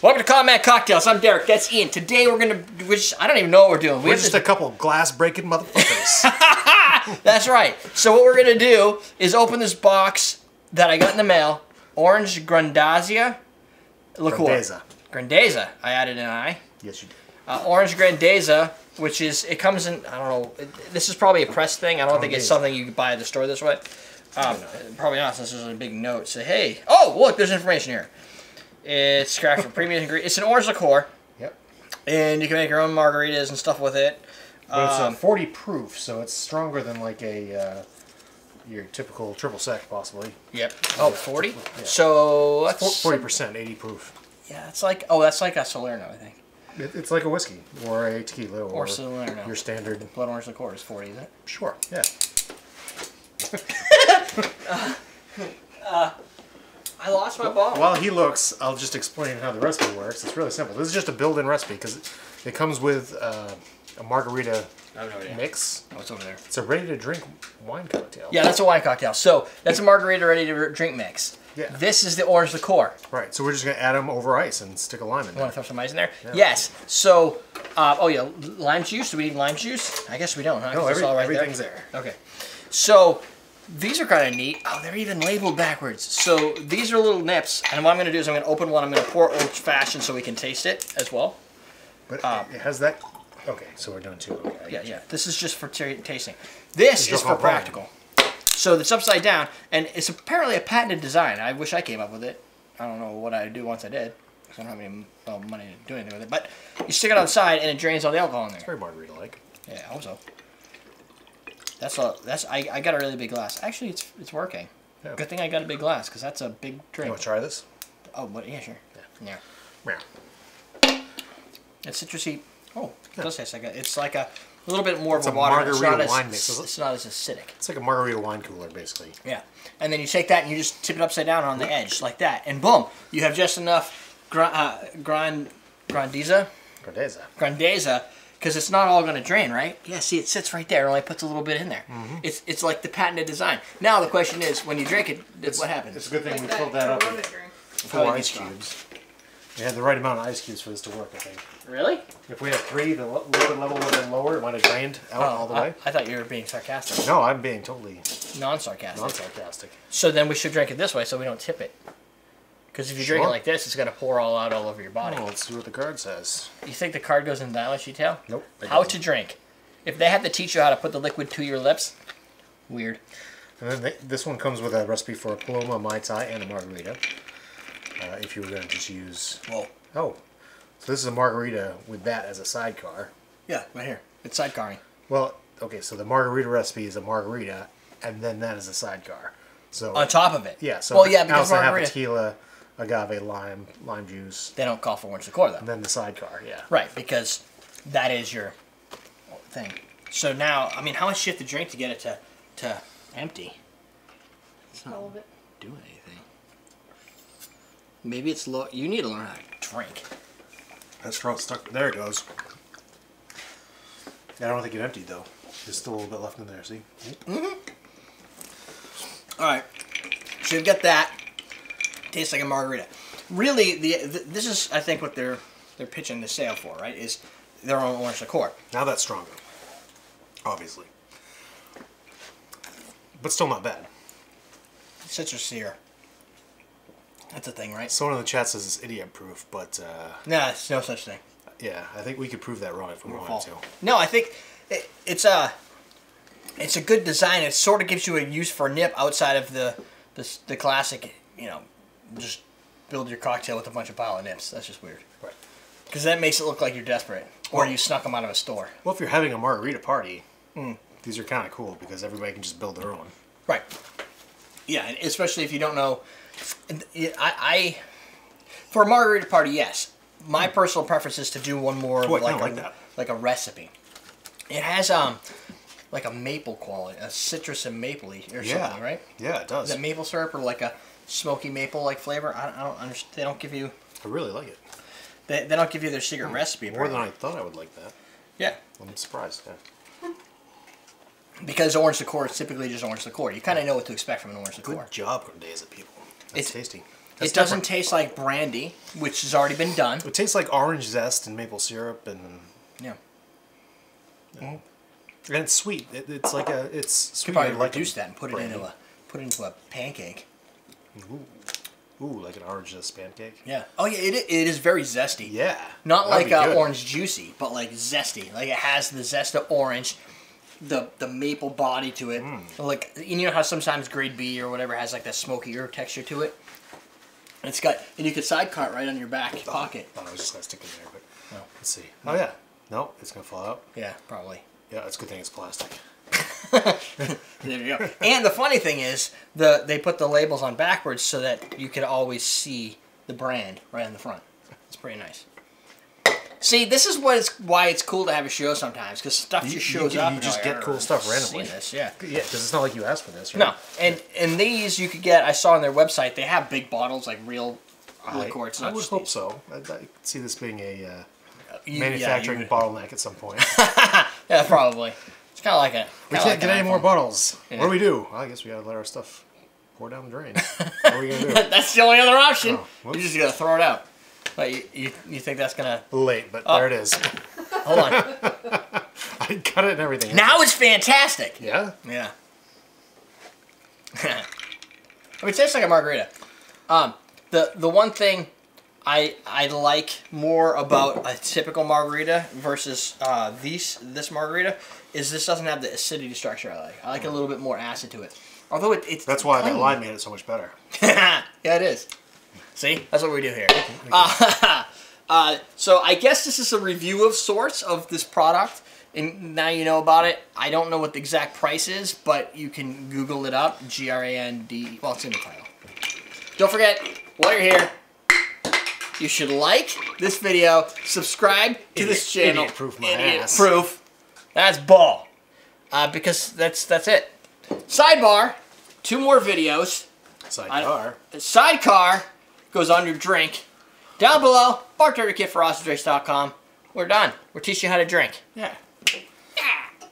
Welcome to Combat Cocktails. I'm Derek. That's Ian. Today we're gonna, I don't even know what we're doing. We're just a couple glass breaking motherfuckers. That's right. So what we're gonna do is open this box that I got in the mail. Orange Grandeza Liqueur. Grandeza. I added an I. Yes, you did. Orange Grandeza, which is, it comes in, I don't know, this is probably a press thing. I don't think it's something you can buy at the store this way. Probably not, since there's a big note. Say, hey, oh, look, there's information here. It's crafted from premium ingredients. It's an orange liqueur. Yep. And you can make your own margaritas and stuff with it. But it's 40 proof, so it's stronger than like a your typical triple sec, possibly. Yep. Oh, 40? Yeah. So that's 40%, 80 proof. Yeah, it's like, oh, that's like a Salerno, I think. It's like a whiskey or a tequila or Salerno. Your standard blood orange liqueur is 40, isn't it? Sure. Yeah. I lost my ball. While he looks, I'll just explain how the recipe works. It's really simple. This is just a built-in recipe because it comes with a margarita mix. Oh, it's over there. It's a ready-to-drink wine cocktail. Yeah, that's a wine cocktail. So that's a margarita ready-to-drink mix. Yeah. This is the orange liqueur. Right. So we're just going to add them over ice and stick a lime in there. You want to throw some ice in there? Yeah. Yes. So, oh yeah, lime juice. Do we need lime juice? I guess we don't, huh? No, it's all right everything's there. Okay. So these are kind of neat. Oh, they're even labeled backwards. So these are little nips, and what I'm going to do is I'm going to open one. I'm going to pour old-fashioned so we can taste it as well. But it has that. Okay, so we're doing two. Okay, yeah. This is just for tasting. This is for practical. So it's upside down, and it's apparently a patented design. I wish I came up with it. I don't know what I'd do once I did, because I don't have any money to do anything with it. But you stick it on the side, and it drains all the alcohol in there. It's very margarita-like. Yeah, I hope so. I got a really big glass. Actually, it's working. Yeah. Good thing I got a big glass, because that's a big drink. You want to try this? Oh, but yeah, sure. Yeah. It's citrusy. Oh, it does taste like it's like a little bit more of a water. Margarita wine mix. It's not as acidic. It's like a margarita wine cooler, basically. Yeah. And then you take that and you just tip it upside down on the edge, like that. And boom, you have just enough Grandeza, because it's not all going to drain, right? Yeah, see, it sits right there. It only puts a little bit in there. Mm-hmm. It's like the patented design. Now the question is, when you drink it, what happens? It's a good thing we filled that up with 4 ice cubes. We had the right amount of ice cubes for this to work, I think. Really? If we had 3, the liquid level would have been lower. It might have drained out all the way. I thought you were being sarcastic. No, I'm being totally non-sarcastic. So then we should drink it this way so we don't tip it. Because if you drink it like this, it's going to pour all out all over your body. Well, let's see what the card says. You think the card goes in that much detail? Nope. How to drink. If they had to teach you how to put the liquid to your lips, weird. And then this one comes with a recipe for a Paloma, Mai Tai, and a margarita. If you were going to just use... Whoa. Oh. So this is a margarita with that as a sidecar. Yeah, right here. It's sidecarring. Well, okay, so the margarita recipe is a margarita, and then that is a sidecar. So on top of it? Yeah. So well, yeah, because I also margarita... have tequila, agave, lime juice. They don't call for orange liqueur, though. And then the sidecar, yeah. Right, because that is your thing. So now, I mean, how much do you have to drink to get it to empty? It's not doing anything. Maybe it's low. You need to learn how to drink. That's how it's stuck. There it goes. I don't think it emptied though. There's still a little bit left in there. See? Mm-hmm. All right. So you've got that. Tastes like a margarita. Really, this is I think what they're pitching the sale for, right? Is their own orange liqueur. Now that's stronger. Obviously. But still not bad. Citrus here. That's a thing, right? Someone in the chat says it's idiot proof, but no, it's no such thing. Yeah, I think we could prove that wrong if we wanted to. No, I think it's a good design. It sort of gives you a use for nip outside of the classic, you know, just build your cocktail with a bunch of pile of nips. That's just weird. Right. Because that makes it look like you're desperate, or you snuck them out of a store. Well, if you're having a margarita party, these are kind of cool because everybody can just build their own. Right. Yeah, and especially if you don't know. For a margarita party, yes. My personal preference is to do one more of like a recipe. It has like a maple quality, a citrus and mapley or something, right? Yeah, it does. Is it maple syrup or like a smoky maple like flavor? I don't understand. They don't give you. I really like it. They don't give you their secret recipe. More than I thought I would like that. Yeah. I'm surprised. Yeah. Because orange liqueur is typically just orange liqueur. You kind of know what to expect from an orange liqueur. Good job, Grandeza people. That's tasty. It doesn't taste like brandy, which has already been done. It tastes like orange zest and maple syrup and... Yeah. And it's sweet. It's like a... It's sweet. You could probably like reduce that and put it into a pancake. Ooh, like an orange zest pancake? Yeah. Oh, yeah, it is very zesty. Yeah. Not like orange juicy, but like zesty. Like it has the zest of orange, the maple body to it. Like, you know how sometimes grade B or whatever has like that smoky herb texture to it? And it's got, and you could sidecar it right on your back pocket. I was just going to stick it there, but let's see. Oh, yeah. No, it's going to fall out. Yeah, probably. Yeah, it's a good thing it's plastic. There you go. And the funny thing is, they put the labels on backwards so that you could always see the brand right on the front. It's pretty nice. See, this is why it's cool to have a show sometimes, because stuff just shows up. You just get cool stuff randomly. This, yeah, because it's not like you asked for this, right? No, and these you could get. I saw on their website they have big bottles, like real liqueur. I would hope so. I could see this being a manufacturing bottleneck at some point. Yeah, probably. It's kind of like a... We can't get any more bottles. Yeah. What do we do? Well, I guess we gotta let our stuff pour down the drain. What are we gonna do? That's the only other option. Oh, you just gotta throw it out. But you think that's gonna... Late, but there it is. Hold on. I cut it and everything. Now it's fantastic. Yeah? Yeah. I mean, it tastes like a margarita. The one thing I like more about a typical margarita versus this margarita is this doesn't have the acidity structure I like. I like a little bit more acid to it. Although it's That's why that lime made it so much better. Yeah, it is. See? That's what we do here. So I guess this is a review of sorts of this product. And now you know about it. I don't know what the exact price is, but you can Google it up. G-R-A-N-D. Well, it's in the title. Don't forget, while you're here, you should like this video, subscribe to this channel. Idiot-proof my ass. Idiot-proof. That's ball. Because that's it. Sidebar, 2 more videos. Sidecar. Sidecar goes on your drink. Down below, bartender kit for AwesomeDrinks.com. We're done. We're teaching you how to drink. Yeah.